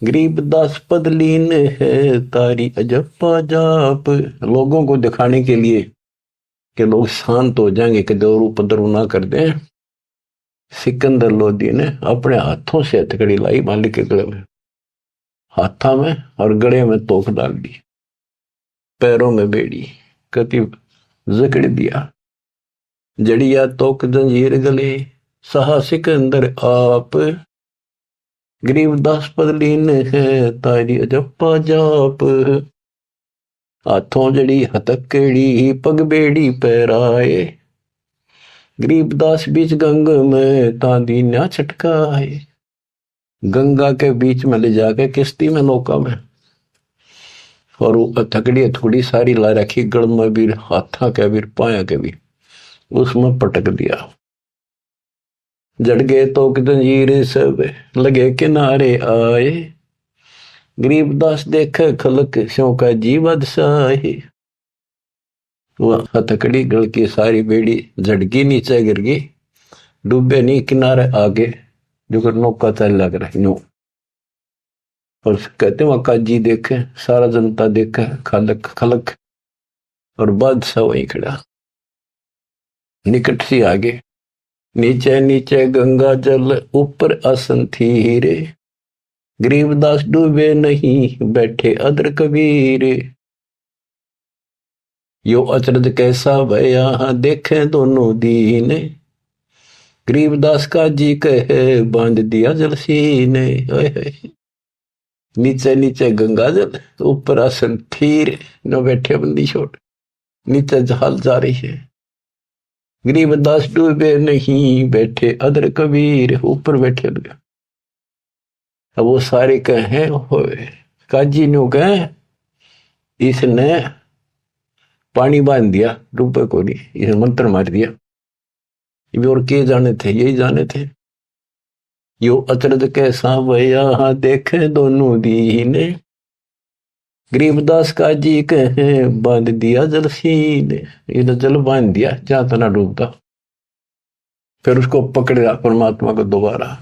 Speaker 1: गरीबदास पदलीन है तारी अजप्पा जाप। लोगों को दिखाने के लिए कि लोग शांत हो जाएंगे, कि दौर उपद्रव ना कर दें, सिकंदर लोधी ने अपने हाथों से हथकड़ी लाई मालिक के गले में, हाथा में और गले में तोक डाल दी, पैरों में बेड़ी कति जकड़ दिया। जड़िया तोक जंजीर गले सहा सिकंदर आप। गरीबदास पदलीन है तारी अजप्पा जाप। हाथों जड़ी हथकड़ी पग बेड़ी पैराए। गरीबदास बीच गंग में तांदी ना छटकाए। गंगा के बीच में ले जाके किश्ती में नौका में, और वो हथकड़ी थोड़ी सारी ला रखी, गड़ में भी, हाथा के भी, पाया के भी, उसमें पटक दिया। जड़ गए तो जंजीर सब लगे किनारे आए। गरीबदास देखे खलक स्यों का जीवद साही। वह हथकड़ी गल की सारी बेड़ी झटकी नीचे गिर गई, डूबे नहीं किनारे आगे जो नौका चल लग रहा नो। और कहते वहां काजी देखे, सारा जनता देखे, खलक खलक, और बादशाह वहीं खड़ा निकट सी आगे। नीचे नीचे गंगा जल ऊपर आसन थी रे, गरीबदास डूबे नहीं बैठे अदर कबीर। यो अचरज कैसा भया देखे दोनों दीन, गरीबदास का जी कहे बांध दिया जल सीने। नीचे नीचे गंगा जल ऊपर आसन थीर, न बैठे बंदी छोड़, नीचे जहाल जा रही है। गरीबदास डूबे नहीं बैठे अदर कबीर, ऊपर बैठे लगे। अब वो सारे कहे काजी नो कहे इसने पानी बांध दिया, डूबे को नहीं, इसे मंत्र मार दिया। और के जाने थे, यही जाने थे। यो अचरज कैसा भया देखे दोनों दीने, गरीबदास का जी कहे बांध दिया जल सीने। ये जल बांध दिया जहां तना डूबता। फिर उसको पकड़ा परमात्मा को दोबारा,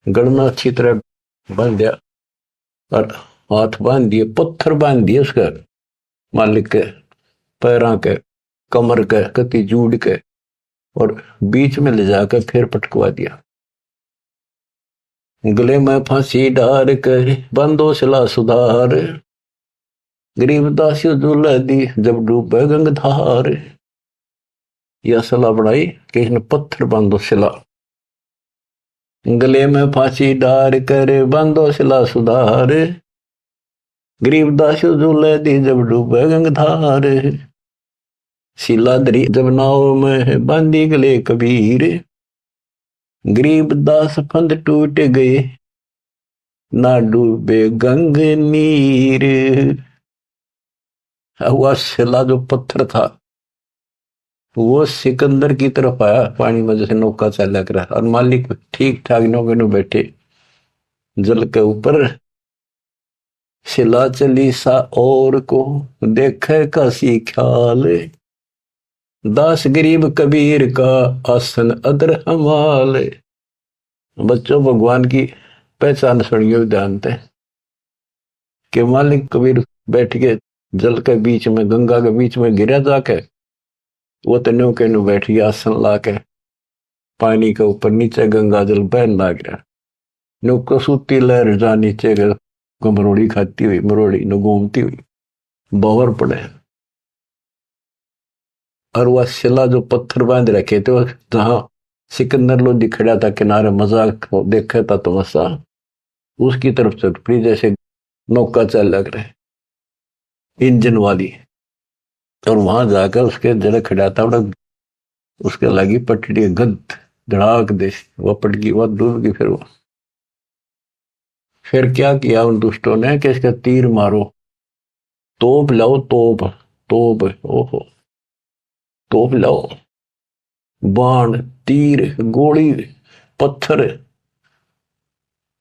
Speaker 1: गड़ में अच्छी तरह बांध दिया, और हाथ बांध दिए, पत्थर बांध दिए उसके मालिक के पैरों के, कमर के, कति जूड़ के, और बीच में ले जाकर फिर पटकवा दिया। गले में फांसी डार कर बंदो सिला सुधार, गरीबदास दुल्ला दी जब डूबे गंगधार। यह सलाह बढ़ाई कि इसने पत्थर बांधो सिला, गले में फांसी डार कर बांधो सिला सुधार, गरीबदास दुल्ला दी जब डूबे गंगधार। सिला दरी जब नाव में बांधी गले कबीर, गरीबदास फंद टूट गए ना डूबे गंग नीर। वह सिला जो पत्थर था वो सिकंदर की तरफ आया पानी में, जैसे नौका चला कर, और मालिक ठीक ठाक नौके में बैठे जल के ऊपर। सिला चली सा और को देखे का सी ख्याल, दास गरीब कबीर का आसन अदर हमाल। बच्चों भगवान की पहचान सुनियो ध्यान थे कि मालिक कबीर बैठ के जल के बीच में, गंगा के बीच में गिरा जाके, वो तो नो के नो बैठ गया आसन ला के, पानी के ऊपर नीचे गंगा जल बहन ला गया। नो कसूती लहर जा नीचे मरोड़ी खाती हुई, मरोड़ी नो घूमती हुई बावर पड़े। और वह शिला जो पत्थर बांध रखे थे, जहां सिकंदर लोधी खड़ा था किनारे मजाक देखा था तमस्सा, उसकी तरफ से फिर जैसे नौका चल लग रहे इंजन वाली, और वहां जाकर उसके जड़े खड़ा था, उसके लगी पटड़ी गद धड़ाक दे, वह पटकी, वह डूब गई। फिर क्या किया उन दुष्टों ने कि इसका तीर मारो, तोप लाओ, तोप तोप, ओहो तोप लाओ, बाण तीर गोली पत्थर,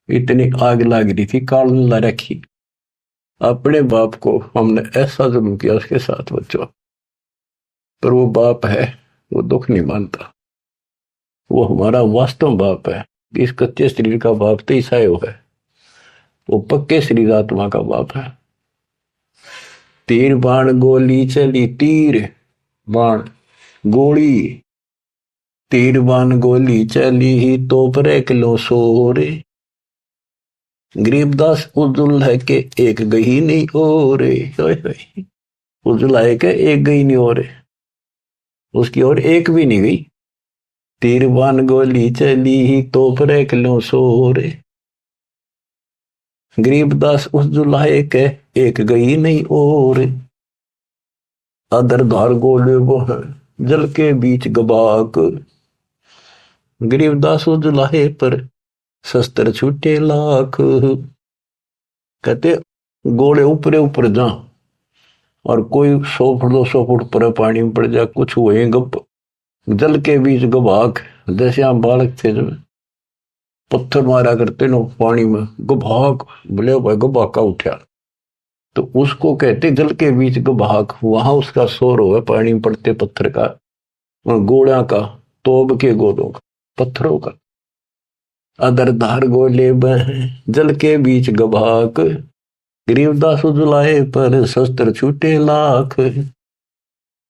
Speaker 1: इतनी आग लग रही थी। काल ला रखी, अपने बाप को हमने ऐसा जुल्म किया उसके साथ बच्चों, पर वो बाप है, वो दुख नहीं मानता, वो हमारा वास्तव बाप है। इस कच्चे शरीर का बाप तो ईसायो है, वो पक्के शरीर आत्मा का बाप है। तीर बाण गोली चली, तीर बाण गोली, तीर बाण गोली चली ही तो पर किलो सोरे, गरीबदास उजुल है के एक गई नहीं और, उजुल है के एक गई नहीं और, उसकी और एक भी नहीं गई। तीर बाण गोली चली ही तो पर किलो सोरे, गरीबदास उस जुलाहे के एक गई नहीं और, अदर धार गोले वो है जल के बीच गबाक, गरीबदास उस जुलाहे पर शस्त्र छूटे लाख। कहते गोले ऊपरे ऊपर जा, और कोई 100 फुट 200 फुट पर पानी में पड़ जा, कुछ हुए गप, जल के बीच गबाक, जैसे हम बालक थे जब पत्थर मारा करते नो पानी में, गभाक बोले भाई गभाका उठा, तो उसको कहते जल के बीच गभाक। वहां उसका शोर हुआ पानी में पड़ते पत्थर का, गोड़ा का, तोब के गोलों का, पत्थरों का। अदर धार गोले बह जल के बीच गभाक, गरीबदास उजलाए पर शस्त्र छूटे लाख।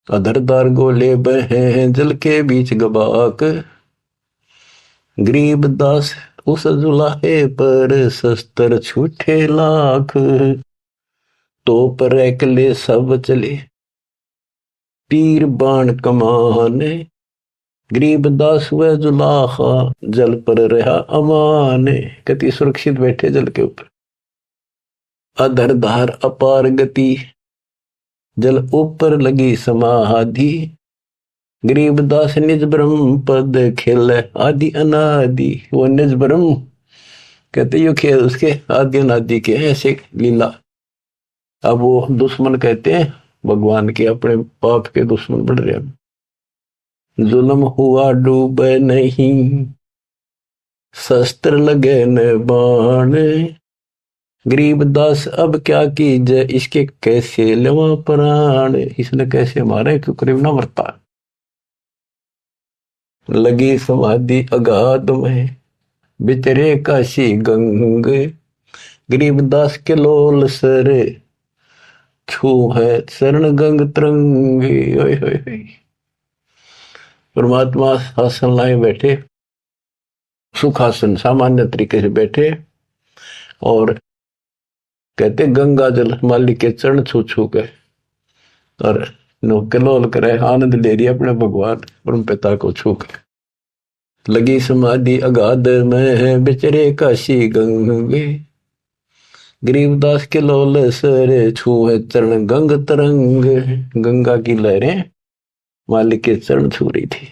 Speaker 1: अधरदार गोले बह जल के बीच गबाक, गरीबदास उस जुलाहे पर शस्त्र छूटे लाख। तो पर एकले सब चले तीर बाण कमाने, गरीबदास व जुलाहा जल पर रहा अमान। कति सुरक्षित बैठे जल के ऊपर। अधरधार अपार गति जल ऊपर लगी समाधि, गरीबदास निज ब्रह्म पद खेल आदि अनादि। वो निज ब्रह्म कहते यो खेल उसके आदि अनादि के ऐसे लीला। अब वो दुश्मन कहते हैं भगवान के, अपने पाप के दुश्मन बढ़ रहे हैं। जुल्म हुआ डूबे नहीं शस्त्र लगे न बाण, गरीबदास अब क्या कीजिए इसके कैसे लवा प्राण। इसने कैसे मारे क्यों करीब ना मरता। लगी समाधि अगाध में बितरे काशी गंग, गरीबदास के लोल सर छू है शरण गंग तरंगे। परमात्मा आसन लाए बैठे, सुखासन सामान्य तरीके से बैठे, और कहते गंगा जल मालिक के चरण छू छू के और कलोल करे, आनंद ले रही अपने भगवान परम पिता को छू के। लगी समाधि अगाध में बिचरे काशी गंगे, गरीबदास के लोल सर छू है चरण गंग तरंग। गंगा की लहरें मालिक के चरण छू रही थी।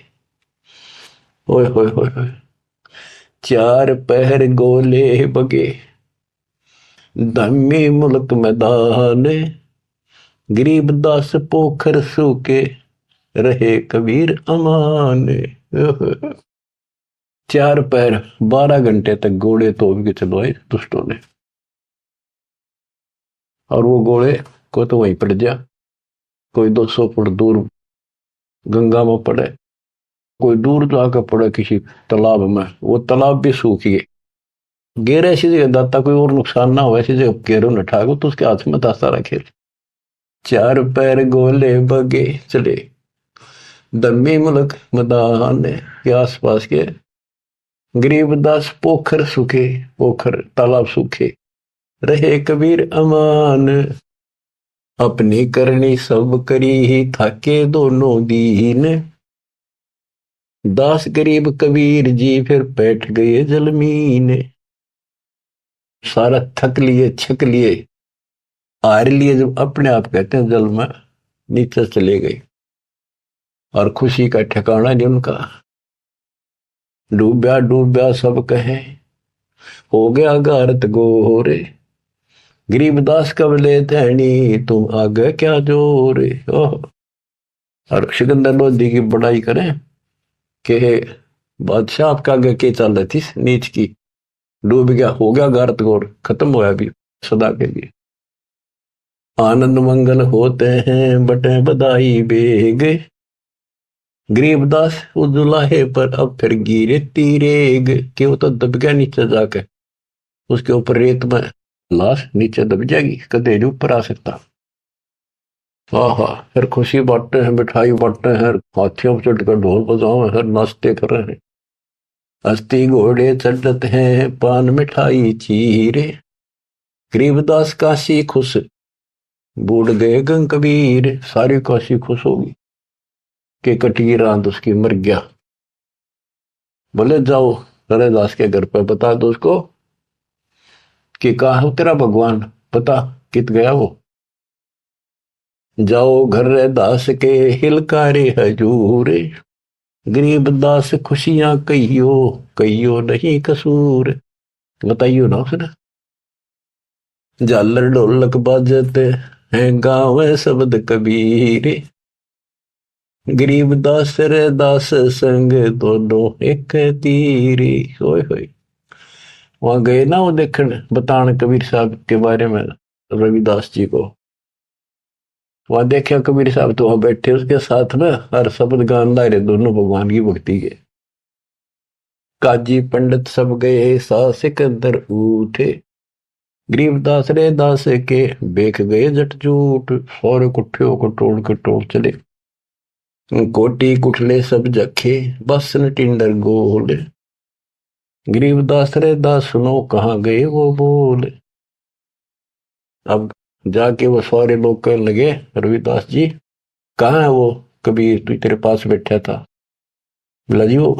Speaker 1: ओए होए होए होए। चार पहर गोले बगे धम्मी मुल्क मैदान, गरीबदास पोखर सूके रहे कबीर अमान। 4 पहर 12 घंटे तक घोड़े तोड़ के चलवाए दुष्टों ने, और वो घोड़े को तो वहीं पड़ गया। कोई 200 फुट दूर गंगा में पड़े, कोई दूर जाकर पड़े किसी तालाब में, वो तालाब भी सूख गए। गेर ऐसी जगह दाता कोई और नुकसान ना हो, ऐसी जगह गेरों न ठाको तो उसके हाथ में दाता रखे। 4 पैर गोले बगे चले दम्मी मुल्क मैदान के आसपास के, गरीबदास पोखर सूखे, पोखर तालाब सूखे रहे कबीर अमान। अपनी करनी सब करी ही थाके दोनों दीन, दास गरीब कबीर जी फिर बैठ गए जलमीन। सारा थक लिए छक लिए हार लिए, जब अपने आप कहते हैं जल में नीचे चले गए, और खुशी का ठिकाना नहीं उनका। डूब्या डूब्या सब कहे हो गया गारत गोरे, गरीबदास कब ले धैनी तुम आगे क्या जोरे। और सिकंदर लोधी की बड़ाई करें कि बादशाह आपका आगे के चल रही थी नीच की, डूब गया, हो गया गारत गोर, खत्म होया भी सदा के लिए। आनंद मंगल होते हैं बटे बधाई बेग, गरीबदास उजुलाहे पर अब फिर गिरे तीरेग। कि वो तो दब गया नीचे जाके, उसके ऊपर रेत में लाश नीचे दब जाएगी, कदे नहीं ऊपर आ सकता। हाँ, फिर खुशी बांटते हैं, मिठाई बांटते हैं, हाथियों पर चढ़कर ढोल बजाओ हैं, नाचते कर रहे हैं। अस्थि घोड़े चढ़ते हैं पान मिठाई चीरे, गरीबदास काशी खुश बूढ़ गए गंग कबीर। सारी काशी खुश होगी कि कटी रात उसकी मर गया। बोले जाओ रैदास के घर पर बता दो उसको कि कहा हो तेरा भगवान, पता कित गया वो। जाओ घर रैदास के हिलकारे हजूर, गरीबदास खुशियां कहियो कहियो नहीं कसूर। बताइयो ना उसने। झालर ढोलक बाजते हैं गाँव शब्द कबीर, गरीबदास रैदास संग दोनों एक तीरी। होय होय। वहां गए ना वो देखने बताने कबीर साहब के बारे में रविदास जी को। वहां देखा कबीर साहब तो वहां बैठे उसके साथ में हर शब्द गान ला रहे दोनों भगवान की भक्ति के। काजी पंडित सब गए सा सिकंदर उठे, गरीबदास रे दास के बेख गए जट जूट। और कुठियों को टोड़ के टोड़ चले, कोटी कुठले सब जखे बस न टिंडर गोले। गरीबदास रे दास सुनो कहाँ गए वो बोले। अब जाके वो सारे लोग कहने लगे रविदास जी कहाँ है वो कबीर तू तेरे पास बैठा था। बोला जी वो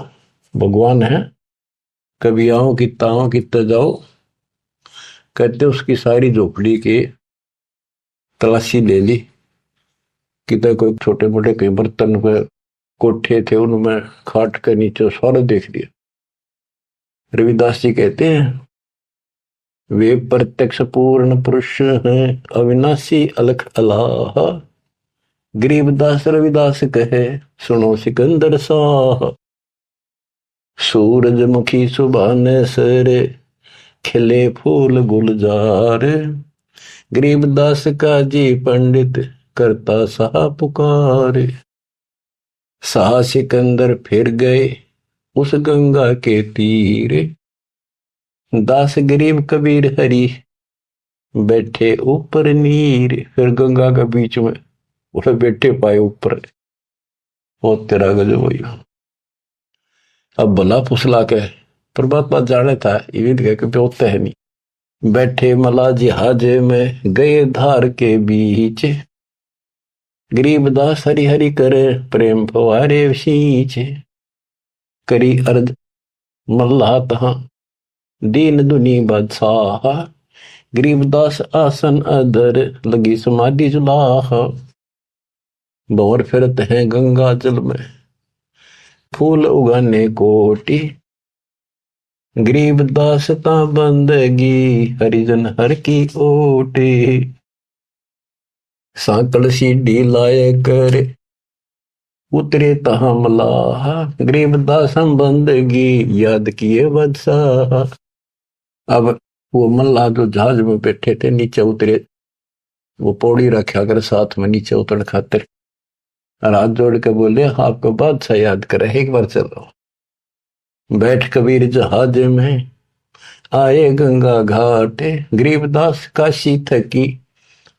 Speaker 1: भगवान है, कभी आओ कितना जाओ। कहते उसकी सारी झोपड़ी के तलाशी ले ली, किधर कोई छोटे मोटे कई बर्तन पे कोठे थे उनमें खाट के नीचे सारा देख लिया। रविदास जी कहते हैं वे प्रत्यक्ष पूर्ण पुरुष हैं, अविनाशी अलख अलाह। गरीबदास रविदास कहे सुनो सिकंदर साह। सूरजमुखी सुबह ने सरे खिले फूल गुलजार। गरीबदास का जी पंडित करता सा पुकार। सा सिकंदर फिर गए उस गंगा के तीर। दास गरीब कबीर हरि बैठे ऊपर नीर। फिर गंगा के बीच में उसे बैठे पाए ऊपर। वो तेरा गजब हुई। अब भला फुसला के परमात्मा जाने था ये कभी होता है नहीं। बैठे मला जिहाज में गए धार के बीच। गरीबदास हरि हरि करे प्रेम फवारे सींच। करी अर्ज मल्ला तहा दीन दुनी बादशाह। गरीबदास आसन अधर लगी समाधि जुलाह। भंवर फिरत हैं गंगा जल में फूल उगाने कोटि। गरीबदास ता बंदगी हरिजन हर की ओटी। सांकल सीढ़ी लाए कर उतरे तहा मलाह। गरीबदास हम बंदगी याद किए बदशाह। अब वो मल्लाह जो जहाज में बैठे थे नीचे उतरे, वो पौड़ी रखा कर साथ में नीचे उतरने खातिर। और हाथ जोड़ के बोले आपको बादशाह याद करे एक बार चलो। बैठ कबीर जहाज में आए गंगा घाट। गरीबदास काशी थकी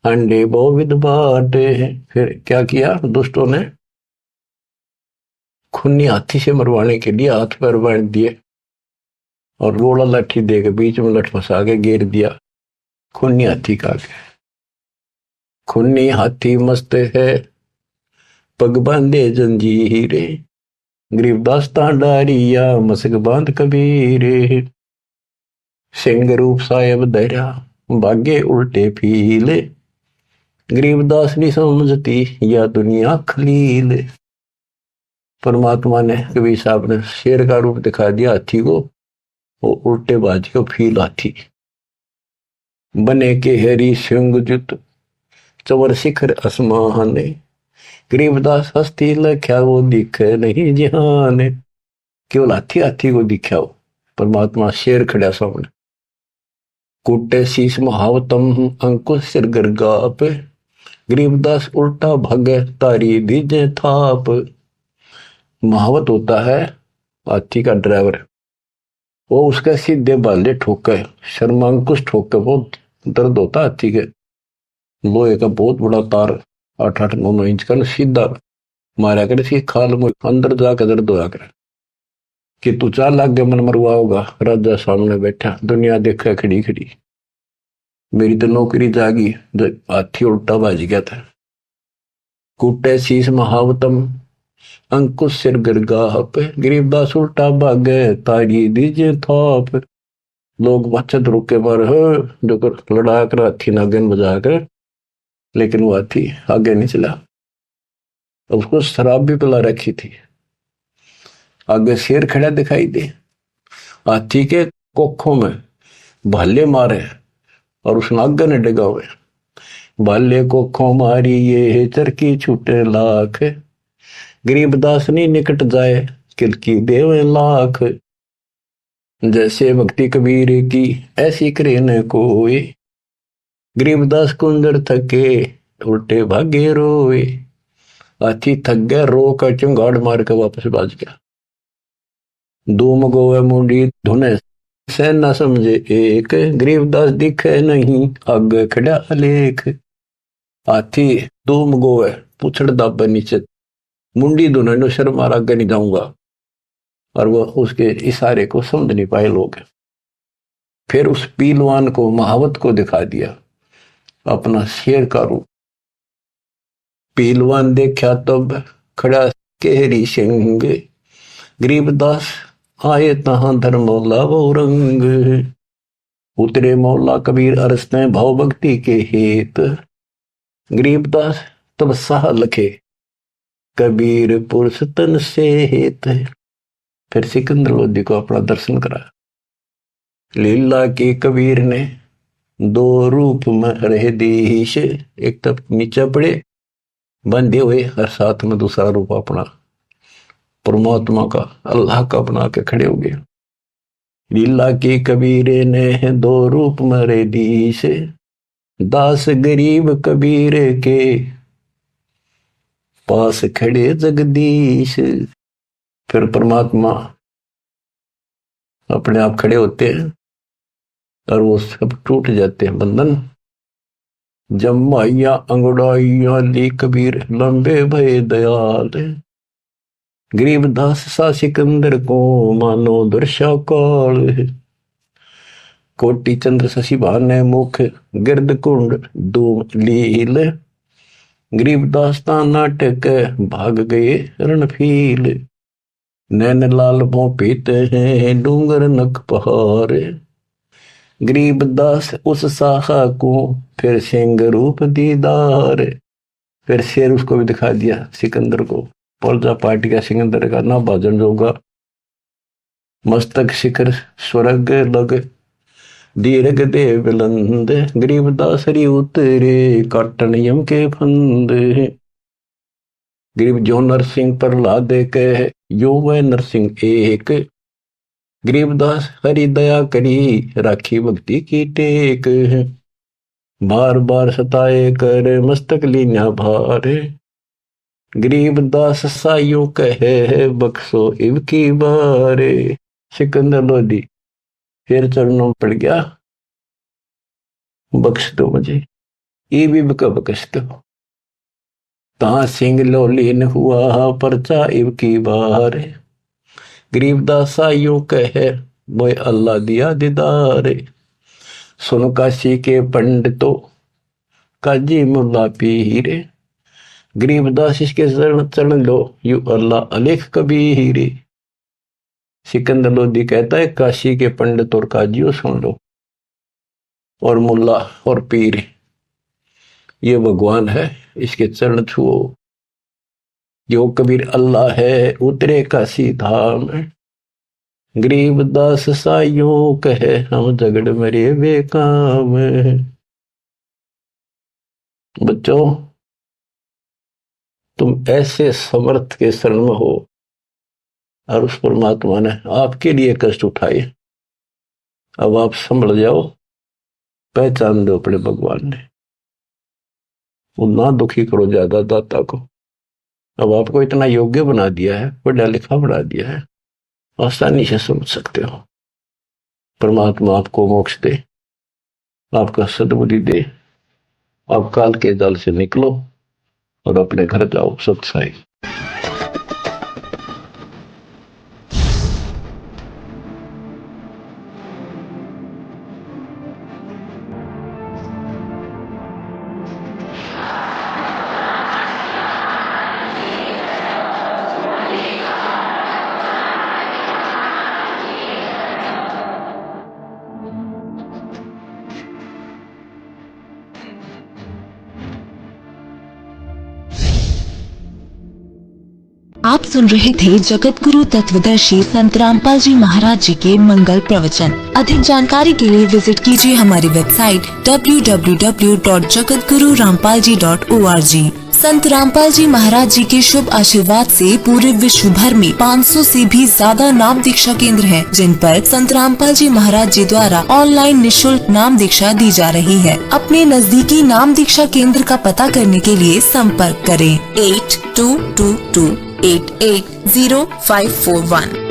Speaker 1: अंडे बहुविध बाटे। फिर क्या किया दुष्टों ने, खूनी हाथी से मरवाने के लिए हाथ पैर बांध दिए और रोड़ा लाठी दे के बीच में लठ फंसा के घेर दिया। खूनी हाथी का के खूनी हाथी मस्त है पग बांधे जंजीरे। गरीबदास डारिया मसक बांध कबीरे। सिंह रूप साहेब धैर्या भागे उल्टे फीले। गरीबदास नहीं समझती या दुनिया खलील। परमात्मा ने कबीर साहब ने शेर का रूप दिखा दिया हाथी को, वो उल्टे बाज के फील हाथी बने के हरी सिंह जुत चवर शिखर आसमान। गरीबदास हस्ती लख्या वो दिखे नहीं जिहान। केवल हाथी हाथी को दिखा हो, परमात्मा शेर खड़ा सामने। कुटे शीश महावतम अंकुश सिर गर्गाप। गरीबदास उल्टा भगे तारी दीजे थाप। महावत होता है हाथी का ड्राइवर, वो उसके सीधे बाले ठोके शर्मांकुश ठोके बहुत दर्द होता हाथी के। लोहे का बहुत बड़ा तार 8-8-9 इंच का सीधा मारा कर सी खाल में अंदर जाकर दर्द होया कर कि तू 4 लाख के मन मरवा होगा। राजा सामने बैठा दुनिया देखा खड़ी खड़ी, मेरी तो नौकरी जागी। हाथी उल्टा बाज गया था। कुटे शीश महावतम अंकुश सिर गरगाह पे। गरीबदास उल्टा भागे तारी दीजे थाप। लोग बचत रुके पर जो कर लड़ा कर हाथी नागन बजा कर, लेकिन वो हाथी आगे नहीं चला। उसको शराब भी पिला रखी थी। आगे शेर खड़ा दिखाई दे, हाथी के कोखों में भाले मारे और उस नागन ने डगा हुए। भाले कोखों मारी ये चरकी छूटे लाख। गरीबदास नहीं निकट जाए किलकी देवे लाख। जैसे भक्ति कबीर की ऐसी करे न कोई, गरीबदास कुंदर थके उल्टे भागे रोए। हाथी थक गया, रो कर चुंगाड़ मार के वापस बाज गया। धूम गोवे मुंडी धुने से न समझे एक, गरीबदास दिखे नहीं आगे खड़ा अलेख। हाथी धूम गोवे पुछड़ दाबे नीचे, मुंडी धुने नो शर्म मार आगे नहीं जाऊंगा, और वो उसके इशारे को समझ नहीं पाए लोग। फिर उस पीलवान को महावत को दिखा दिया अपना शेर का रूप। पीलवान देखा तब खड़ा केहरी सिंह, गरीबदास आए तहां धर्म मौला वो रंग। उतरे मौला कबीर अरसते भाव भक्ति के हेत, गरीबदास तब साह लखे कबीर पुरुष तन से हेत। फिर सिकंदर लोधी को अपना दर्शन करा। लीला के कबीर ने दो रूप में रहे दीश, एक तब नीचे पड़े बंधे हुए और साथ में दूसरा रूप अपना परमात्मा का अल्लाह का बना के खड़े हो गए। लीला के कबीर ने दो रूप में रहे दीश, दास गरीब कबीर के पास खड़े जगदीश। फिर परमात्मा अपने आप खड़े होते हैं और वो सब टूट जाते हैं बंधन। जमाइया अंगड़ाइया ली कबीर लंबे भय दयाल, गरीबदास सा सिकंदर को मानो दर्शा काल। कोटि चंद्र शशि भाने मुख गिरद कुंड धूम लील, गरीबदास ता नाटक भाग गए रणफील। नैन लाल भों पीते हैं डूंगर नक पहाड़, गरीबदास उस साहा को फिर सिंह रूप दीदार। फिर शेर उसको भी दिखा दिया सिकंदर को, प्रजा पार्टी का सिकंदर का ना भाजन जोगा। मस्तक शिखर स्वर्ग लग दीर्घ दे बुलंद, गरीबदास हरि उतरे काटन यम के फंद। गरीब जो नरसिंह प्रहलाद कह यो वह नरसिंह एक, गरीबदास हरि दया करी राखी भक्ति की टेक। बार बार सताए कर मस्तक लीना भार, गरीबदास साइयों कहे बख्शो इव की बारे। सिकंदर लोधी फिर चरणों पड़ गया, बख्श दो मुझे, ये भी बख्श दो। ता सिंह लोलीन हुआ परचा इव की बार, गरीबदास यूं कहे मोए अल्लाह दिया दीदार। सुन काशी के पंडितों काजी मुल्ला पीर, गरीबदास इसके चरण लो यू अल्लाह अलेख कबीर। सिकंदर लोधी कहता है काशी के पंडित और काजियों सुन लो, और मुल्ला और पीर ये भगवान है, इसके चरण छुओ। जो कबीर अल्लाह है उतरे काशी धाम, गरीबदास साइयों कहे हम झगड़ मरे बेकाम। बच्चों तुम ऐसे समर्थ के शरण में हो और उस परमात्मा ने आपके लिए कष्ट उठाए। अब आप संभल जाओ, पहचान दो अपने भगवान ने, वो ना दुखी करो ज्यादा दाता को। अब आपको इतना योग्य बना दिया है, पढ़ा लिखा बना दिया है, आसानी से समझ सकते हो। परमात्मा आपको मोक्ष दे, आपका सद्बुद्धि दे। आप काल के जाल से निकलो और अपने घर जाओ सत्साई।
Speaker 2: आप सुन रहे थे जगत गुरु तत्वदर्शी संत रामपाल जी महाराज जी के मंगल प्रवचन। अधिक जानकारी के लिए विजिट कीजिए हमारी वेबसाइट www.jagatgururampalji.org। संत रामपाल जी महाराज जी के शुभ आशीर्वाद से पूरे विश्व भर में 500 से भी ज्यादा नाम दीक्षा केंद्र हैं, जिन पर संत रामपाल जी महाराज जी द्वारा ऑनलाइन निशुल्क नाम दीक्षा दी जा रही है। अपने नजदीकी नाम दीक्षा केंद्र का पता करने के लिए संपर्क करें 8222880541।